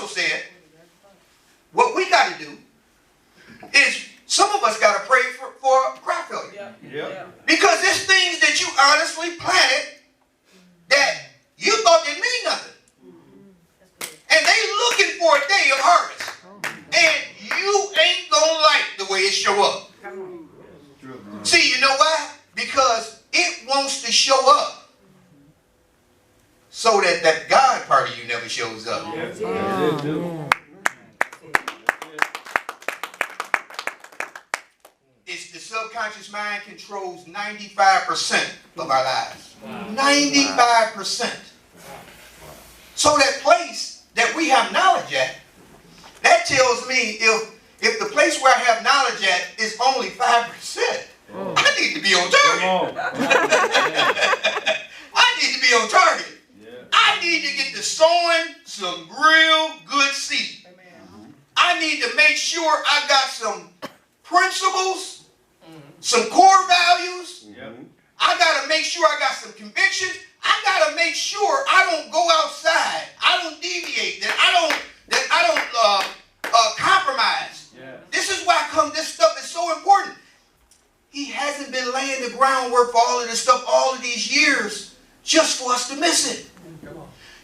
also said, what we got to do is some of us got to pray for crop failure. Because there's things that you honestly planted that you thought didn't mean nothing. And they looking for a day of harvest. And you ain't going to like the way it show up. See, you know why? Because it wants to show up so that that God part of you never shows up. It's the subconscious mind controls 95% of our lives. 95%. So that place that we have knowledge at, that tells me if the place where I have knowledge at is only 5%, I need to be on target. I need to be on target. I need to get to sowing some real good seed. I need to make sure I got some principles, some core values. I got to make sure I got some convictions. I got to make sure I don't go outside. I don't deviate. That I don't compromise. This is why this stuff is so important. He hasn't been laying the groundwork for all of this stuff all of these years just for us to miss it.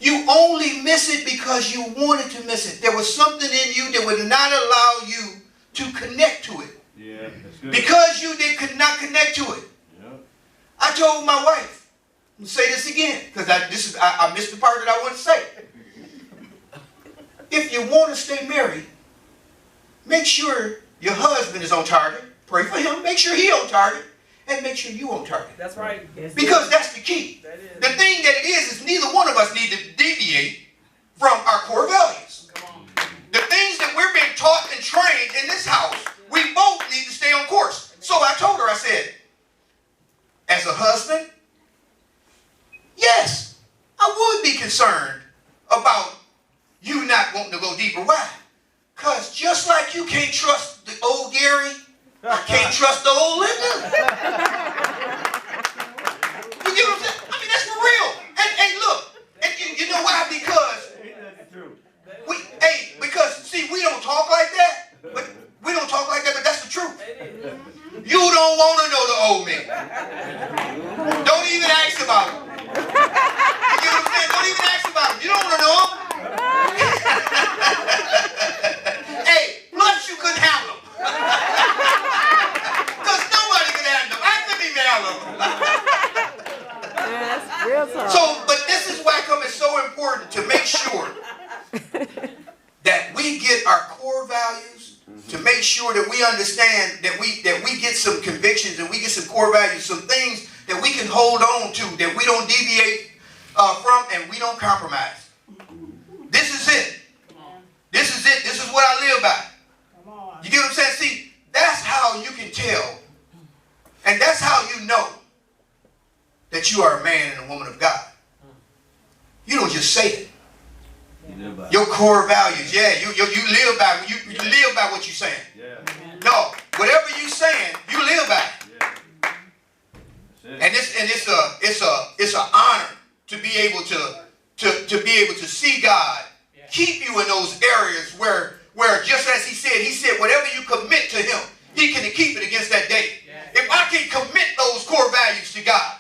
You only miss it because you wanted to miss it. There was something in you that would not allow you to connect to it. That's good. Because you could not connect to it. I told my wife, I'm going to say this again, because I missed the part that I want to say. If you want to stay married, make sure your husband is on target. Pray for him. Make sure he's on target. And make sure you on target. That's right. Because that's the key. The thing that it is neither one of us need to deviate from our core values. The things that we're being taught and trained in this house, we both need to stay on course. So I told her, I said, as a husband, yes, I would be concerned about you not wanting to go deeper. Why? Because just like you can't trust the old Gary, I can't trust the old Linda. You get what I'm saying? I mean, that's for real. And look, and you know why? Because see, we don't talk like that. But we don't talk like that, but that's the truth. You don't want to know the old me. Don't even ask about him. You get what I'm saying? Don't even ask about him. You don't want to know him. Hey, plus you couldn't handle him. Because nobody could handle him. I couldn't even handle him. So, but this is why it's so important to make sure that we get our core values, to make sure that we understand that we get some convictions and we get some core values, some things that we can hold on to, that we don't deviate from and we don't compromise. This is it. This is it. This is what I live by. You get what I'm saying? See, that's how you can tell, and that's how you know that you are a man and a woman of God. You don't just say it. Your core values, you live by what you're saying. No, whatever you're saying, you live by it. And it's an honor to be able to see God keep you in those areas where just as he said, whatever you commit to him, he can keep it against that day. If I can commit those core values to God,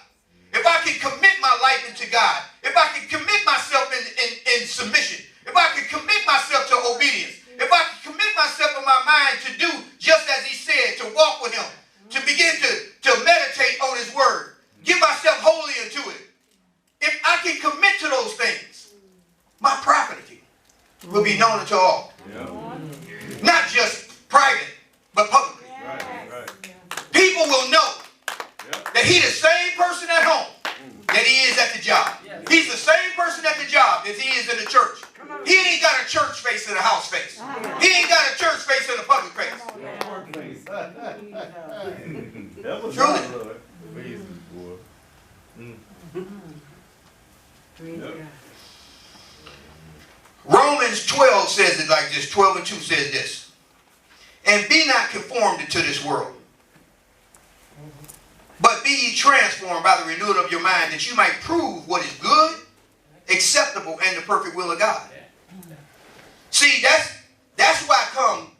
if I can commit my life into God, if I can commit myself in submission, if I can commit myself to obedience, if I can commit myself in my mind to do just as he said, to walk with him, to begin to meditate on his word, give myself wholly into it. If I can commit to those things, my property will be known unto all. Not just private, but publicly. People will know that he's the same person at home that he is at the job. He's the same person at the job as he is in the church. He ain't got a church face and a house face. He ain't got a church face and a public face. Truly. Romans 12 says it like this. 12 and 2 says this. And be not conformed to this world, but be ye transformed by the renewing of your mind, that you might prove what is good, acceptable, and the perfect will of God. See, that's why come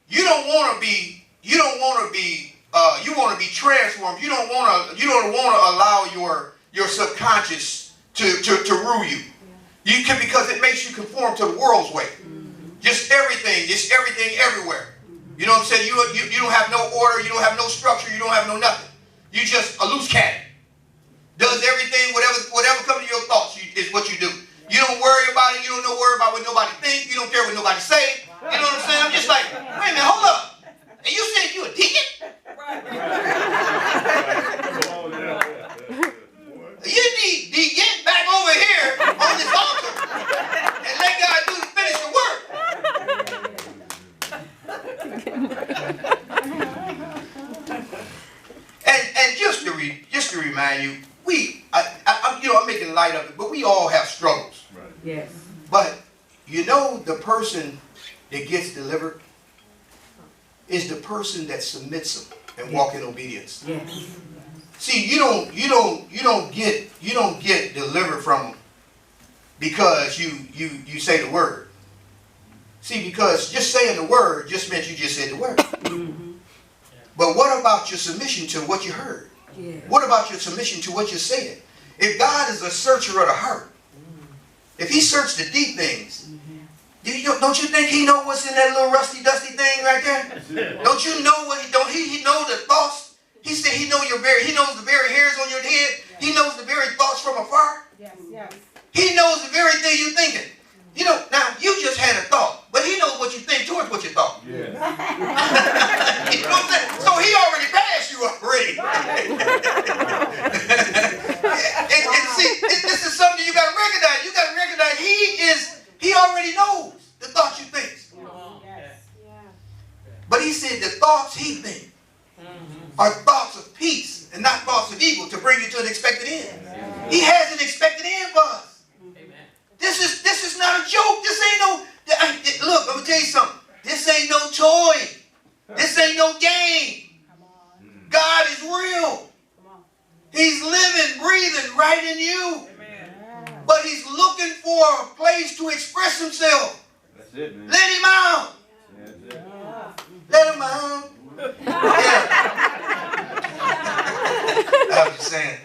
you don't want to be you want to be transformed. You don't want to allow your subconscious to rule you. You can, because it makes you conform to the world's way. Just everything everywhere. You know what I'm saying? You don't have no order, you don't have no structure, you don't have no nothing. You just a loose cannon. Does everything, whatever comes to your thoughts is what you do. You don't worry about it, you don't worry about what nobody thinks, you don't care what nobody say. You know what I'm saying? I'm just like, wait a minute, hold up. And you said you a deacon? You need to get back over here on this altar and let God do the finish the work. And just to remind you, I'm making light of it, but we all have struggles. Right. Yes. But you know, the person that gets delivered is the person that submits them and walk in obedience. Yes. See, you don't get delivered from them because you say the word. See, because just saying the word just meant you just said the word. Mm-hmm. But what about your submission to what you heard? Yeah. What about your submission to what you said? If God is a searcher of the heart, if he searched the deep things, don't you think he knows what's in that little rusty dusty thing right there? Don't you know what he knows the thoughts? He said he knows the very hairs on your head. He knows the very thoughts from afar. Yes, yes. He knows the very thing you're thinking. You know, now you just had a thought, but he knows what you think towards what you thought. Yeah. You know what I'm saying? So he already passed you already. and see, this is something you got to recognize. You got to recognize he already knows the thoughts you think. Yes. Yeah. But he said the thoughts he thinks are thoughts of peace and not thoughts of evil to bring you to an expected end. Yeah. He has an expected end for us. This is not a joke. This ain't no. Look, I'm gonna tell you something. This ain't no toy. This ain't no game. God is real. He's living, breathing right in you. But he's looking for a place to express himself. That's it, man. Let him out. Let him out. Yeah. I was just saying.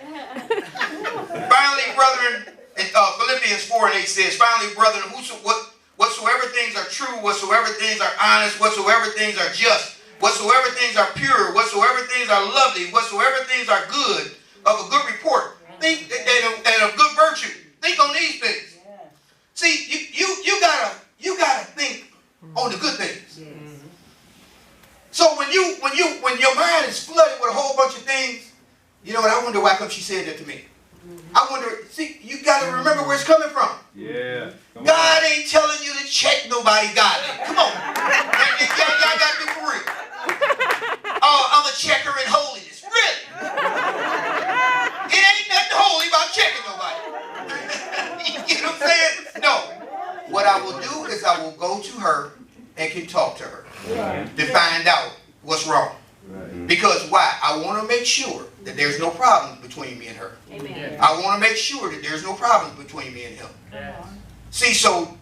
Finally, brethren. Philippians 4:8 says, finally, brethren, whatsoever things are true, whatsoever things are honest, whatsoever things are just, whatsoever things are pure, whatsoever things are lovely, whatsoever things are good, of a good report, think and of good virtue. Think on these things. See, you gotta think on the good things. So when your mind is flooded with a whole bunch of things, you know what? I wonder why come she said that to me. I wonder, see, you got to remember where it's coming from. Yeah. God ain't telling you to check nobody godly. Come on. Y'all got to be for real. Oh, I'm a checker in holiness. Really? It ain't nothing holy about checking nobody. You know what I'm saying? No. What I will do is I will go to her and can talk to her to find out what's wrong. Right. Because why? I want to make sure that there's no problems between me and her. Amen. I want to make sure that there's no problems between me and him. Yes. See, so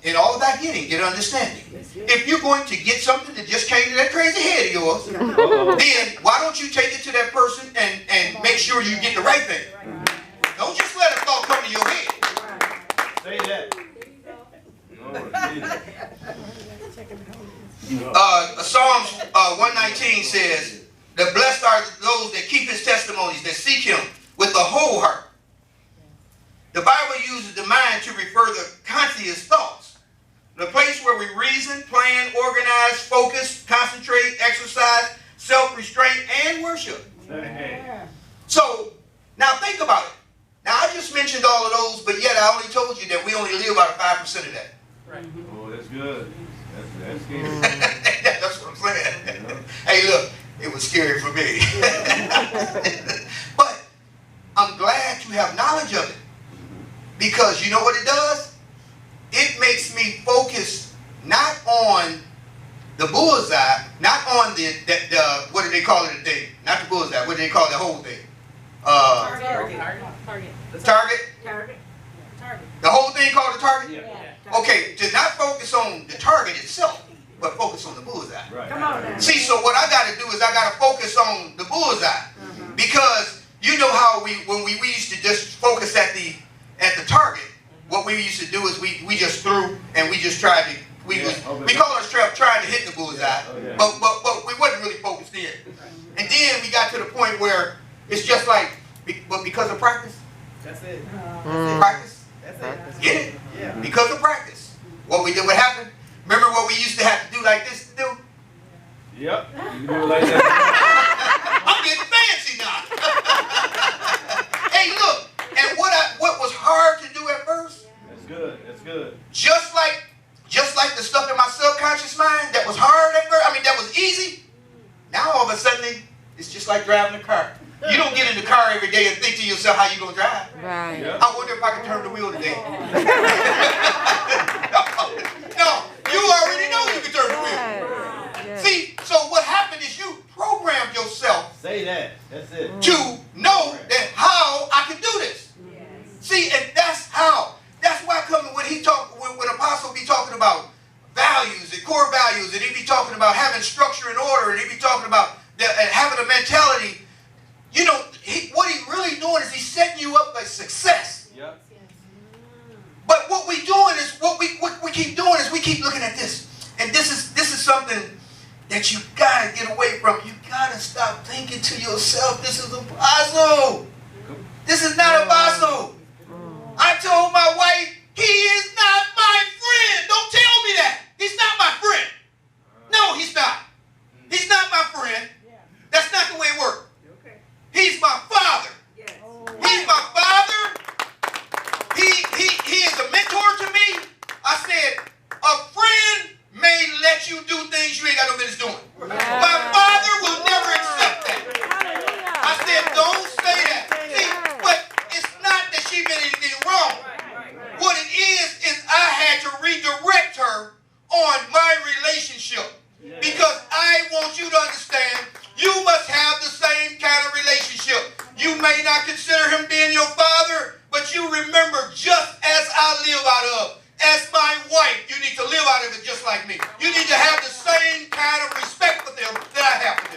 in all of that get understanding. If you're going to get something that just came to that crazy head of yours, then why don't you take it to that person and make sure you get the right thing? Don't just let a thought come to your head. Say that. Psalms 119 says, the blessed are those that keep his testimonies, that seek him with the whole heart. The Bible uses the mind to refer to conscious thoughts, the place where we reason, plan, organize, focus, concentrate, exercise, self-restraint, and worship. Yeah. So, now think about it. Now, I just mentioned all of those, but yet I only told you that we only live about 5% of that. Right. Oh, that's good. That's scary. That's what I'm saying. Yeah. Hey, look, it was scary for me. But I'm glad you have knowledge of it. Because you know what it does? It makes me focus not on the bullseye, not on the what do they call it, the thing? Not the bullseye, what do they call the whole thing? Target. Target? Target. The whole thing called the target? Yeah. Okay, to not focus on the target itself, but focus on the bullseye. Right. Come on now. See, so what I got to do is I got to focus on the bullseye, because you know how when we used to just focus at the target. What we used to do is we just threw and we just tried to we call ourselves trying to hit the bullseye, but we wasn't really focused in. And then we got to the point where it's just like, but because of practice. That's it. Practice. That's it. Get it? Yeah. Because of practice. What happened? Remember what we used to have to do like this to do? Yep. You can do it like that. I'm getting fancy now. Hey, look, and what was hard to do at first, That's good. That's good. just like the stuff in my subconscious mind that was hard at first, I mean that was easy. Now all of a sudden it's just like driving a car. You don't get in the car every day and think to yourself how you gonna drive. Right. Yep. I wonder if I can turn the wheel today. No, you already know you can turn the wheel. Yes. See, so what happened is you programmed yourself Say that. That's it. to know that how I can do this. See, and that's how. That's why coming when Apostle be talking about values and core values, and he be talking about having structure and order, and he be talking about having a mentality. You know, what he really doing is he's setting you up for success. Yep. But what we doing is what we keep doing is we keep looking at this, and this is something that you gotta get away from. You gotta stop thinking to yourself, "This is a puzzle. This is not a puzzle." I told my wife, "He is not my friend. Don't tell me that. He's not my friend. No, he's not. He's not my friend. That's not the way it works. He's my father. He's my father. He is a mentor to me." I said, "A friend may let you do things you ain't got no business doing. My father will never accept that." I said, "Don't